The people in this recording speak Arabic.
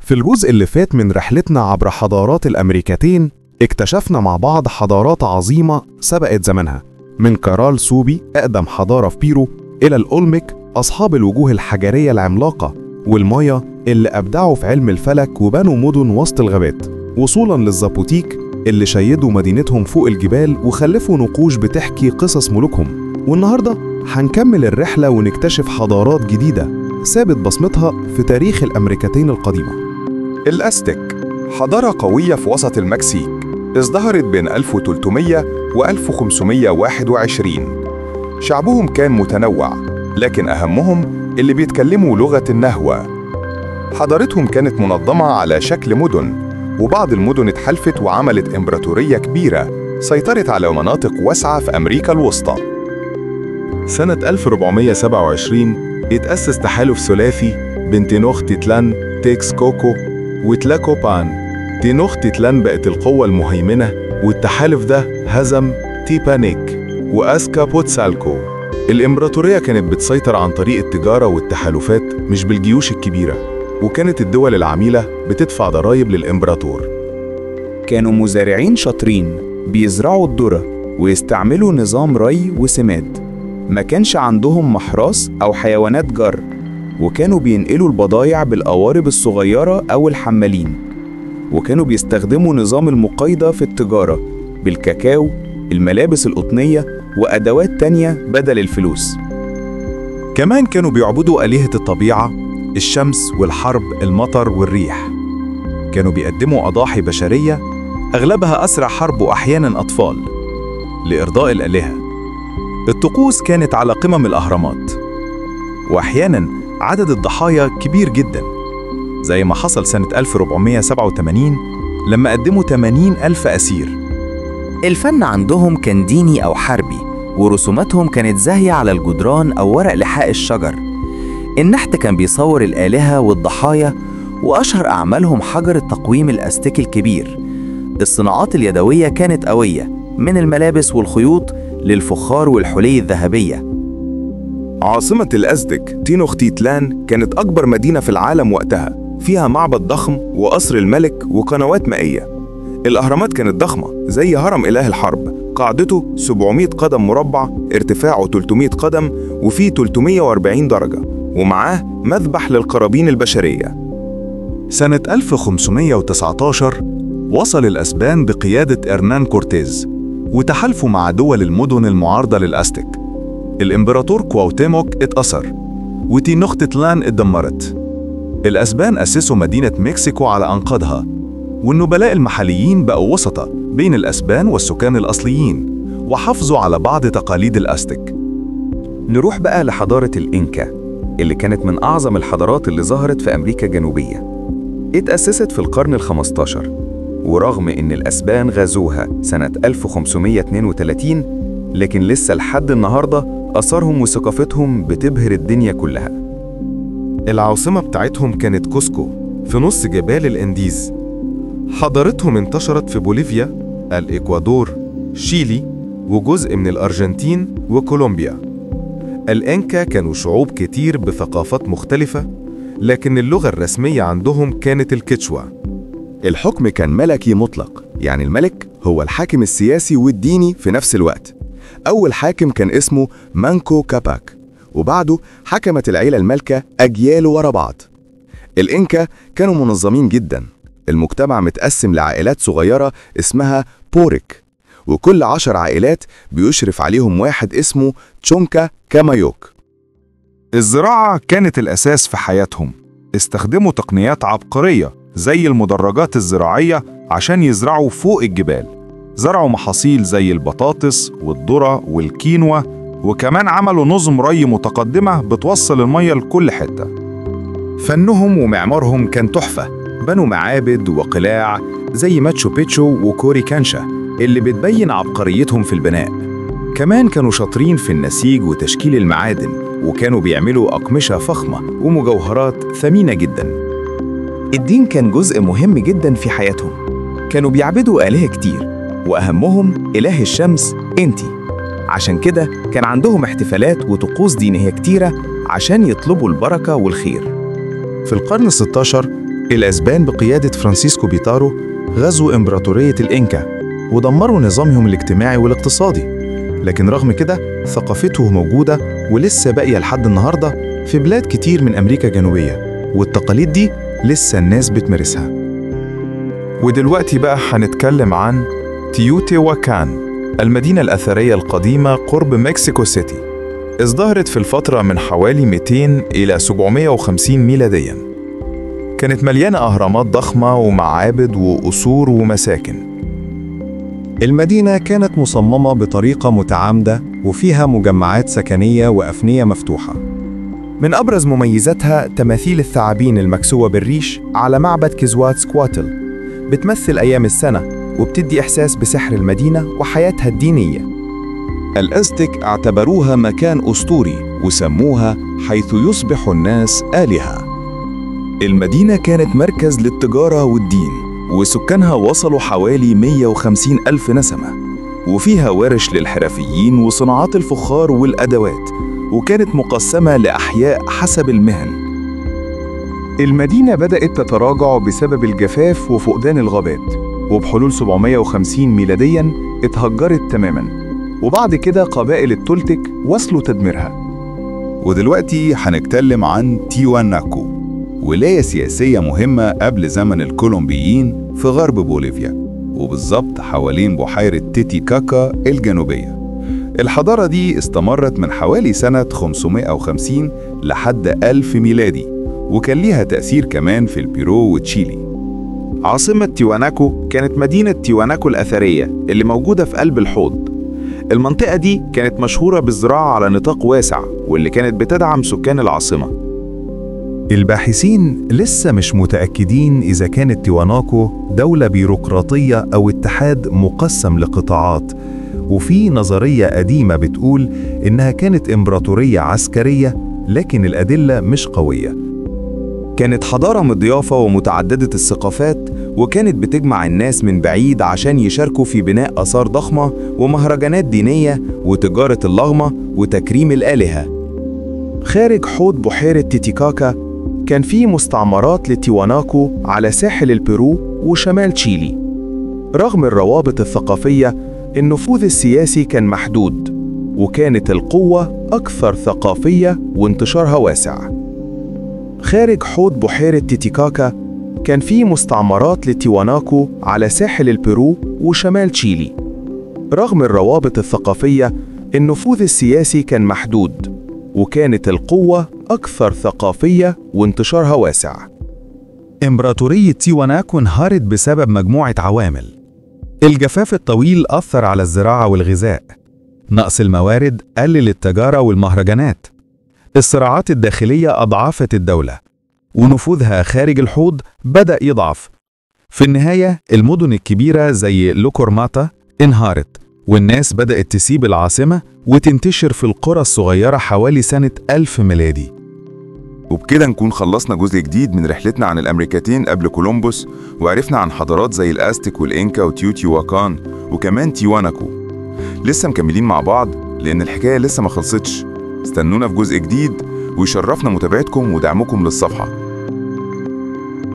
في الجزء اللي فات من رحلتنا عبر حضارات الأمريكتين اكتشفنا مع بعض حضارات عظيمة سبقت زمنها، من كارال سوبي أقدم حضارة في بيرو إلى الأولميك أصحاب الوجوه الحجرية العملاقة، والمايا اللي أبدعوا في علم الفلك وبنوا مدن وسط الغابات، وصولاً للزابوتيك اللي شيدوا مدينتهم فوق الجبال وخلفوا نقوش بتحكي قصص ملوكهم. والنهاردة هنكمل الرحلة ونكتشف حضارات جديدة سابت بصمتها في تاريخ الأمريكتين القديمة. الأزتك حضارة قوية في وسط المكسيك، ازدهرت بين 1300 و 1521. شعبهم كان متنوع، لكن أهمهم اللي بيتكلموا لغة النهوة. حضارتهم كانت منظمة على شكل مدن، وبعض المدن اتحالفت وعملت إمبراطورية كبيرة سيطرت على مناطق واسعة في أمريكا الوسطى. سنة 1427 اتأسس تحالف ثلاثي بين تينوختيتلان تيكسكوكو وتلاكوبان. تينوختيتلان بقت القوة المهيمنة، والتحالف ده هزم تيبانيك وأسكابوتسالكو. الإمبراطورية كانت بتسيطر عن طريق التجارة والتحالفات مش بالجيوش الكبيرة، وكانت الدول العميلة بتدفع ضرائب للإمبراطور. كانوا مزارعين شاطرين بيزرعوا الذرة ويستعملوا نظام ري وسماد. ما كانش عندهم محراس أو حيوانات جر، وكانوا بينقلوا البضايع بالقوارب الصغيرة أو الحمالين، وكانوا بيستخدموا نظام المقايضة في التجارة بالكاكاو، الملابس القطنية وأدوات تانية بدل الفلوس. كمان كانوا بيعبدوا آلهة الطبيعة، الشمس والحرب، المطر والريح. كانوا بيقدموا أضاحي بشرية أغلبها أسرع حرب وأحياناً أطفال لإرضاء الآلهة. الطقوس كانت على قمم الأهرامات، وأحياناً عدد الضحايا كبير جداً، زي ما حصل سنة 1487 لما قدموا 80,000 أسير. الفن عندهم كان ديني أو حربي، ورسوماتهم كانت زاهية على الجدران أو ورق لحاء الشجر. النحت كان بيصور الآلهة والضحايا، وأشهر أعمالهم حجر التقويم الأزتكي الكبير. الصناعات اليدوية كانت قوية، من الملابس والخيوط للفخار والحلي الذهبية. عاصمة الأزتك تينوختيتلان كانت أكبر مدينة في العالم وقتها، فيها معبد ضخم وقصر الملك وقنوات مائية. الأهرامات كانت ضخمة زي هرم إله الحرب، قاعدته 700 قدم مربع، ارتفاعه 300 قدم، وفيه 340 درجة، ومعاه مذبح للقرابين البشرية. سنة 1519 وصل الأسبان بقيادة إرنان كورتيز وتحالفوا مع دول المدن المعارضة للأزتك. الإمبراطور كواوتيموك اتأثر، وتينوختيتلان اتدمرت. الأسبان أسسوا مدينة مكسيكو على أنقاضها، والنبلاء المحليين بقوا وسطة بين الأسبان والسكان الأصليين، وحافظوا على بعض تقاليد الأزتك. نروح بقى لحضارة الإنكا اللي كانت من أعظم الحضارات اللي ظهرت في أمريكا الجنوبية. اتأسست في القرن ال15، ورغم إن الأسبان غزوها سنة 1532، لكن لسه لحد النهاردة أثارهم وثقافتهم بتبهر الدنيا كلها. العاصمة بتاعتهم كانت كوسكو في نص جبال الأنديز. حضارتهم انتشرت في بوليفيا، الإكوادور، شيلي، وجزء من الأرجنتين وكولومبيا. الإنكا كانوا شعوب كتير بثقافات مختلفة، لكن اللغة الرسمية عندهم كانت الكيتشوا. الحكم كان ملكي مطلق، يعني الملك هو الحاكم السياسي والديني في نفس الوقت. أول حاكم كان اسمه مانكو كاباك، وبعده حكمت العيلة المالكة أجيال ورا بعض. الإنكا كانوا منظمين جدا، المجتمع متقسم لعائلات صغيرة اسمها بوريك، وكل 10 عائلات بيشرف عليهم واحد اسمه تشونكا كامايوك. الزراعة كانت الأساس في حياتهم، استخدموا تقنيات عبقرية زي المدرجات الزراعية عشان يزرعوا فوق الجبال. زرعوا محاصيل زي البطاطس والذرة والكينوا، وكمان عملوا نظم ري متقدمة بتوصل المية لكل حتة. فنهم ومعمارهم كان تحفة، بنوا معابد وقلاع زي ماتشو بيتشو وكوري كانشا اللي بتبين عبقريتهم في البناء. كمان كانوا شاطرين في النسيج وتشكيل المعادن، وكانوا بيعملوا أقمشة فخمة ومجوهرات ثمينة جدا. الدين كان جزء مهم جدا في حياتهم، كانوا بيعبدوا آلهة كتير، وأهمهم إله الشمس إنتي. عشان كده كان عندهم احتفالات وطقوس دينية كتيرة عشان يطلبوا البركة والخير. في القرن ال16 الأسبان بقيادة فرانسيسكو بيتارو غزوا إمبراطورية الإنكا ودمروا نظامهم الاجتماعي والاقتصادي، لكن رغم كده ثقافته موجودة ولسه باقية لحد النهاردة في بلاد كتير من أمريكا الجنوبية، والتقاليد دي لسه الناس بتمارسها. ودلوقتي بقى هنتكلم عن تيوتيواكان، المدينة الأثرية القديمة قرب مكسيكو سيتي. ازدهرت في الفترة من حوالي 200 إلى 750 ميلادياً. كانت مليانة أهرامات ضخمة ومعابد وقصور ومساكن. المدينة كانت مصممة بطريقة متعامدة وفيها مجمعات سكنية وأفنية مفتوحة. من أبرز مميزاتها تماثيل الثعابين المكسوة بالريش على معبد كيزواتسكواتل، بتمثل أيام السنة وبتدي إحساس بسحر المدينة وحياتها الدينية. الأزتك اعتبروها مكان أسطوري وسموها حيث يصبح الناس آلهة. المدينة كانت مركز للتجارة والدين، وسكانها وصلوا حوالي 150 ألف نسمة، وفيها ورش للحرفيين وصناعات الفخار والأدوات، وكانت مقسمة لأحياء حسب المهن. المدينة بدأت تتراجع بسبب الجفاف وفقدان الغابات، وبحلول 750 ميلادياً اتهجرت تماماً، وبعد كده قبائل التولتك وصلوا تدميرها. ودلوقتي هنتكلم عن تيواناكو، ولاية سياسية مهمة قبل زمن الكولومبيين في غرب بوليفيا، وبالظبط حوالين بحيرة تيتيكاكا الجنوبية. الحضارة دي استمرت من حوالي سنة 550 لحد 1000 ميلادي، وكان ليها تأثير كمان في البيرو وتشيلي. عاصمة تيواناكو كانت مدينة تيواناكو الأثرية اللي موجودة في قلب الحوض. المنطقة دي كانت مشهورة بالزراعة على نطاق واسع، واللي كانت بتدعم سكان العاصمة. الباحثين لسه مش متأكدين إذا كانت تيواناكو دولة بيروقراطية أو اتحاد مقسم لقطاعات، وفي نظرية قديمة بتقول إنها كانت إمبراطورية عسكرية، لكن الأدلة مش قوية. كانت حضارة مضيافة ومتعددة الثقافات، وكانت بتجمع الناس من بعيد عشان يشاركوا في بناء آثار ضخمة ومهرجانات دينية وتجارة اللغمة وتكريم الآلهة. خارج حوض بحيرة تيتيكاكا كان في مستعمرات لتيواناكو على ساحل البيرو وشمال تشيلي. رغم الروابط الثقافية، النفوذ السياسي كان محدود، وكانت القوة أكثر ثقافية وانتشارها واسع. خارج حوض بحيرة تيتيكاكا كان في مستعمرات لتيواناكو على ساحل البيرو وشمال تشيلي. رغم الروابط الثقافية، النفوذ السياسي كان محدود، وكانت القوة أكثر ثقافية وانتشارها واسع. إمبراطورية تيواناكو انهارت بسبب مجموعة عوامل. الجفاف الطويل أثر على الزراعة والغذاء، نقص الموارد قلل التجارة والمهرجانات، الصراعات الداخلية أضعفت الدولة، ونفوذها خارج الحوض بدأ يضعف. في النهاية المدن الكبيرة زي لوكورماتا انهارت، والناس بدأت تسيب العاصمة وتنتشر في القرى الصغيرة حوالي سنة 1000 ميلادي. وبكده نكون خلصنا جزء جديد من رحلتنا عن الأمريكتين قبل كولومبوس، وعرفنا عن حضارات زي الأزتك والإنكا وتيوتيواكان وكمان تيواناكو. لسه مكملين مع بعض لأن الحكاية لسه ما خلصتش. استنونا في جزء جديد، ويشرفنا متابعتكم ودعمكم للصفحة.